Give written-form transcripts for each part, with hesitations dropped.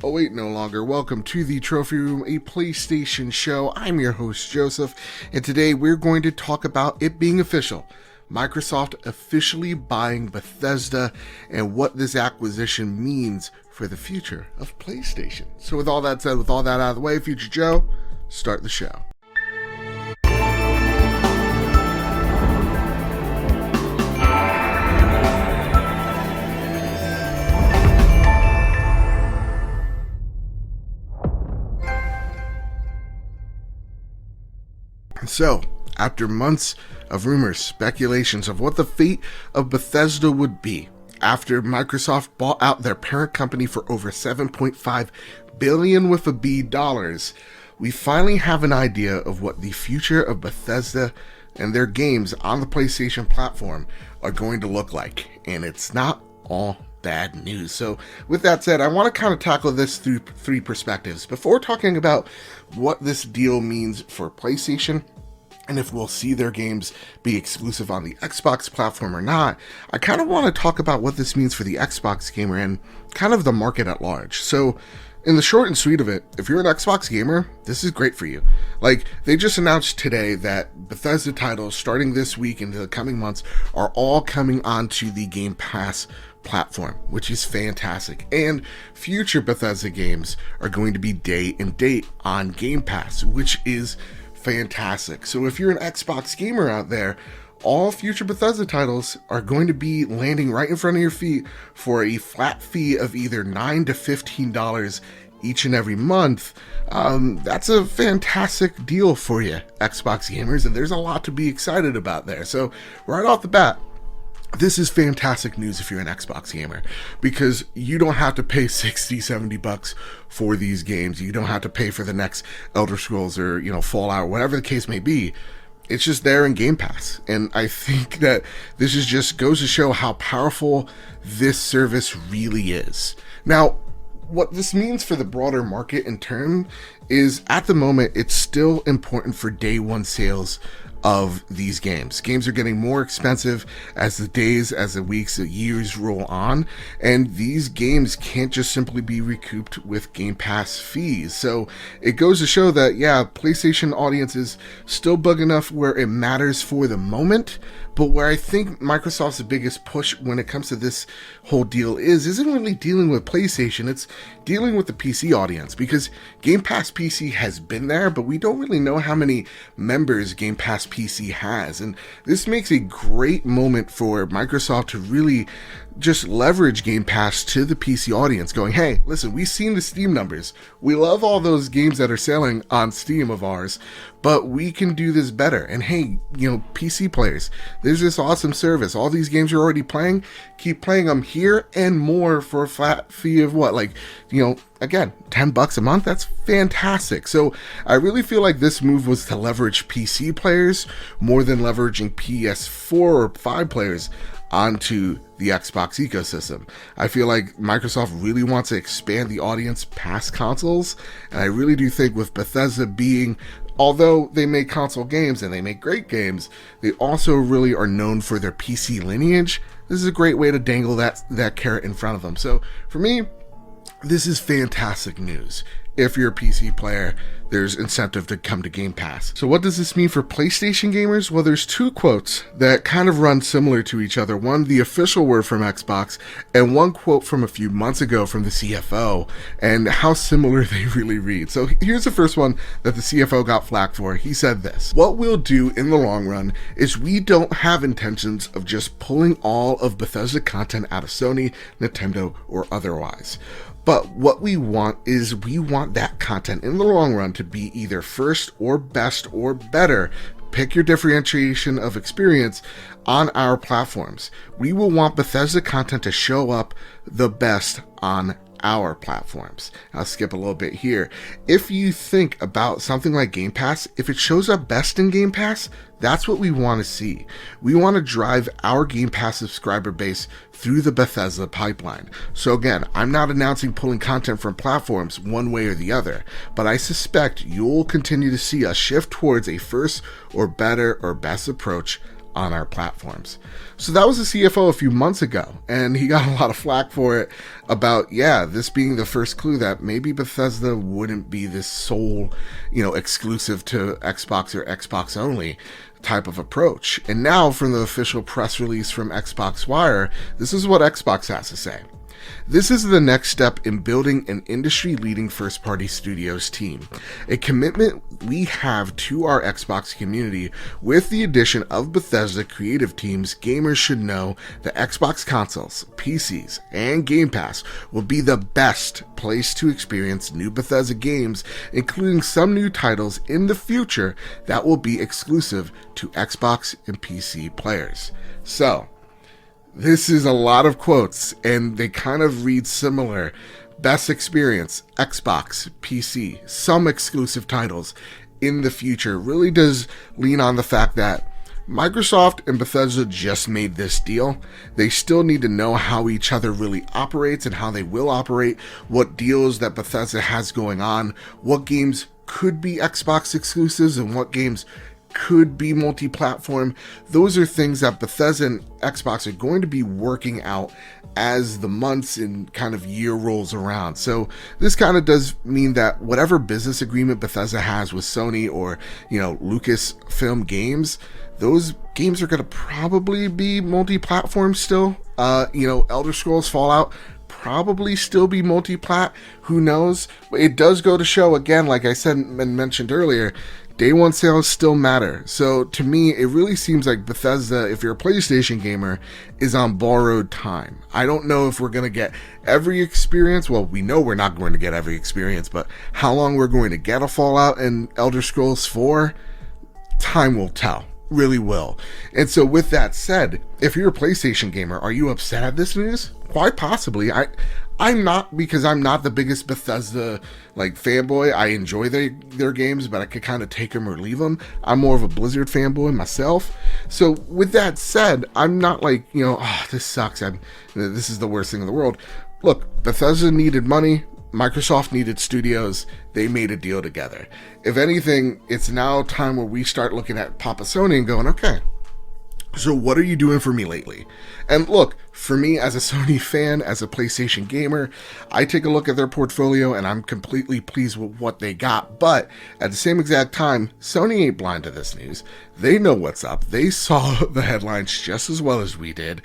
Oh wait, no longer. Welcome to the Trophy Room, a PlayStation show. I'm your host, Joseph, and today we're going to talk about it being official. Microsoft officially buying Bethesda and what this acquisition means for the future of PlayStation. So with all that said, with all that out of the way, Future Joe, start the show. So, after months of rumors, speculations of what the fate of Bethesda would be, after Microsoft bought out their parent company for over $7.5 billion with a B dollars, we finally have an idea of what the future of Bethesda and their games on the PlayStation platform are going to look like. And it's not all bad news. So with that said, I want to kind of tackle this through three perspectives. Before talking about what this deal means for PlayStation, and if we'll see their games be exclusive on the Xbox platform or not, I kind of want to talk about what this means for the Xbox gamer and kind of the market at large. So, in the short and sweet of it, if you're an Xbox gamer, this is great for you. Like, they just announced today that Bethesda titles starting this week into the coming months are all coming onto the Game Pass platform, which is fantastic. And future Bethesda games are going to be day and date on Game Pass, which is fantastic. So if you're an Xbox gamer out there, all future Bethesda titles are going to be landing right in front of your feet for a flat fee of either $9 to $15 each and every month. That's a fantastic deal for you, Xbox gamers, and there's a lot to be excited about there. So right off the bat, this is fantastic news if you're an Xbox gamer, because you don't have to pay $60-$70 for these games. You don't have to pay for the next Elder Scrolls or, Fallout, whatever the case may be. It's just there in Game Pass. And I think that this is just goes to show how powerful this service really is. Now, what this means for the broader market in turn is, at the moment, it's still important for day one sales of these games. Games are getting more expensive as the days, as the weeks, the years roll on, and these games can't just simply be recouped with Game Pass fees. So it goes to show that, PlayStation audience is still big enough where it matters for the moment, but where I think Microsoft's biggest push when it comes to this whole deal isn't really dealing with PlayStation, it's dealing with the PC audience, because Game Pass PC has been there, but we don't really know how many members Game Pass PC has, and this makes a great moment for Microsoft to really just leverage Game Pass to the PC audience, going, hey, listen, we've seen the Steam numbers. We love all those games that are selling on Steam of ours, but we can do this better. And hey, PC players, there's this awesome service. All these games you're already playing, keep playing them here and more for a flat fee of again, $10 a month. That's fantastic. So I really feel like this move was to leverage PC players more than leveraging PS4 or 5 players onto the Xbox ecosystem. I feel like Microsoft really wants to expand the audience past consoles, and I really do think with Bethesda being, although they make console games and they make great games, they also really are known for their PC lineage. This is a great way to dangle that carrot in front of them. So for me, this is fantastic news. If you're a PC player, there's incentive to come to Game Pass. So what does this mean for PlayStation gamers? Well, there's two quotes that kind of run similar to each other. One, the official word from Xbox, and one quote from a few months ago from the CFO, and how similar they really read. So here's the first one that the CFO got flack for. He said this: "What we'll do in the long run is we don't have intentions of just pulling all of Bethesda content out of Sony, Nintendo, or otherwise. But what we want is that content in the long run to be either first or best or better. Pick your differentiation of experience on our platforms. We will want Bethesda content to show up the best on our platforms." I'll skip a little bit here. If you think about something like Game Pass, if it shows up best in Game Pass, that's what we want to see. We want to drive our Game Pass subscriber base through the Bethesda pipeline. So again, I'm not announcing pulling content from platforms one way or the other, but I suspect you'll continue to see us shift towards a first or better or best approach on our platforms. So that was the CFO a few months ago, and he got a lot of flack for it about, this being the first clue that maybe Bethesda wouldn't be this sole, exclusive to Xbox or Xbox only type of approach. And now from the official press release from Xbox Wire, this is what Xbox has to say. This is the next step in building an industry-leading first-party studios team, a commitment we have to our Xbox community. With the addition of Bethesda creative teams, gamers should know that Xbox consoles, PCs, and Game Pass will be the best place to experience new Bethesda games, including some new titles in the future that will be exclusive to Xbox and PC players. So, this is a lot of quotes, and they kind of read similar. Best experience, Xbox, PC, some exclusive titles in the future. Really does lean on the fact that Microsoft and Bethesda just made this deal. They still need to know how each other really operates and how they will operate, what deals that Bethesda has going on, what games could be Xbox exclusives and what games could be multi-platform. Those are things that Bethesda and Xbox are going to be working out as the months and kind of year rolls around. So this kind of does mean that whatever business agreement Bethesda has with Sony or, Lucasfilm Games, those games are going to probably be multi-platform still. Elder Scrolls Fallout probably still be multi-plat. Who knows? But it does go to show, again, like I said and mentioned earlier, Day one sales still matter. So to me, it really seems like Bethesda, if you're a PlayStation gamer, is on borrowed time. I don't know if we're going to get every experience. Well, we know we're not going to get every experience, but how long we're going to get a Fallout and Elder Scrolls 4, time will tell. Really will. And so with that said, if you're a PlayStation gamer, are you upset at this news? Quite possibly. I'm not, because I'm not the biggest Bethesda fanboy. I enjoy their games, but I could kind of take them or leave them. I'm more of a Blizzard fanboy myself. So with that said, I'm not this sucks. This is the worst thing in the world. Look, Bethesda needed money. Microsoft needed studios. They made a deal together. If anything, it's now time where we start looking at Papa Sony and going, okay, so what are you doing for me lately? And look, for me as a Sony fan, as a PlayStation gamer, I take a look at their portfolio and I'm completely pleased with what they got. But at the same exact time, Sony ain't blind to this news. They know what's up. They saw the headlines just as well as we did.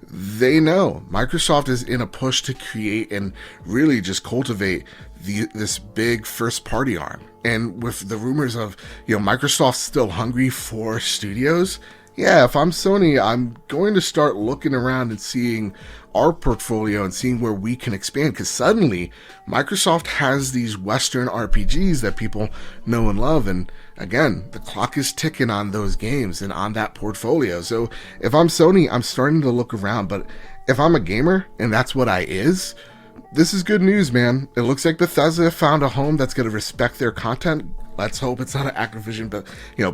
They know Microsoft is in a push to create and really just cultivate this big first party arm. And with the rumors of, Microsoft's still hungry for studios, if I'm Sony, I'm going to start looking around and seeing our portfolio and seeing where we can expand, because suddenly Microsoft has these Western RPGs that people know and love, and again, the clock is ticking on those games and on that portfolio. So if I'm Sony, I'm starting to look around, but if I'm a gamer, and that's what I is, this is good news, man. It looks like Bethesda found a home that's going to respect their content. Let's hope it's not an Activision, but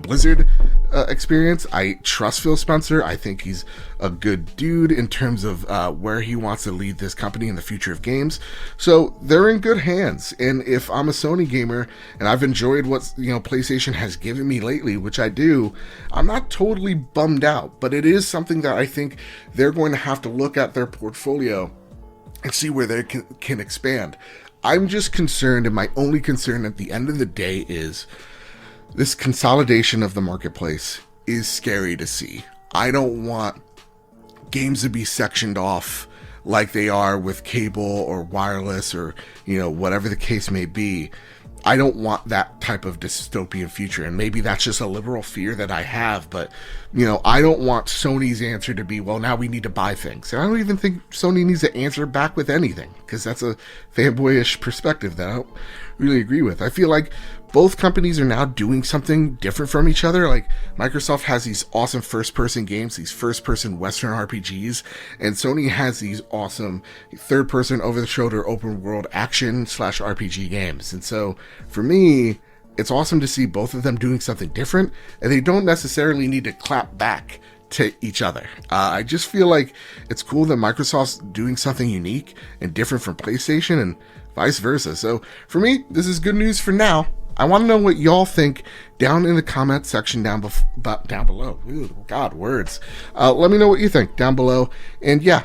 Blizzard experience. I trust Phil Spencer. I think he's a good dude in terms of where he wants to lead this company in the future of games. So they're in good hands. And if I'm a Sony gamer and I've enjoyed what PlayStation has given me lately, which I do, I'm not totally bummed out. But it is something that I think they're going to have to look at their portfolio and see where they can expand. I'm just concerned, and my only concern at the end of the day is this consolidation of the marketplace is scary to see. I don't want games to be sectioned off like they are with cable or wireless or, whatever the case may be. I don't want that type of dystopian future, and maybe that's just a liberal fear that I have, but, I don't want Sony's answer to be, well, now we need to buy things. And I don't even think Sony needs to answer back with anything, because that's a fanboyish perspective that I don't really agree with. I feel like both companies are now doing something different from each other. Like, Microsoft has these awesome first-person games, these first-person Western RPGs, and Sony has these awesome third-person, over-the-shoulder, open-world action/RPG games. And so, for me, it's awesome to see both of them doing something different, and they don't necessarily need to clap back to each other. I just feel like it's cool that Microsoft's doing something unique and different from PlayStation, and vice versa. So, for me, this is good news for now. I want to know what y'all think down in the comment section down below. Ooh, God, words. Let me know what you think down below. And yeah,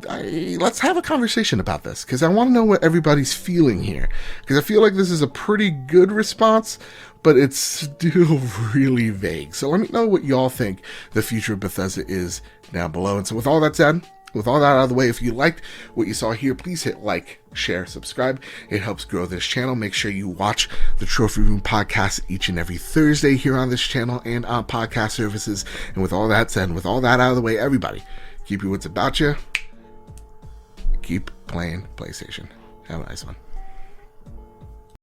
let's have a conversation about this, because I want to know what everybody's feeling here. Because I feel like this is a pretty good response, but it's still really vague. So let me know what y'all think the future of Bethesda is down below. And so with all that said, with all that out of the way, if you liked what you saw here, please hit like, share, subscribe. It helps grow this channel. Make sure you watch the Trophy Room podcast each and every Thursday here on this channel and on podcast services. And with all that said, with all that out of the way, everybody, keep your wits about you. Keep playing PlayStation. Have a nice one.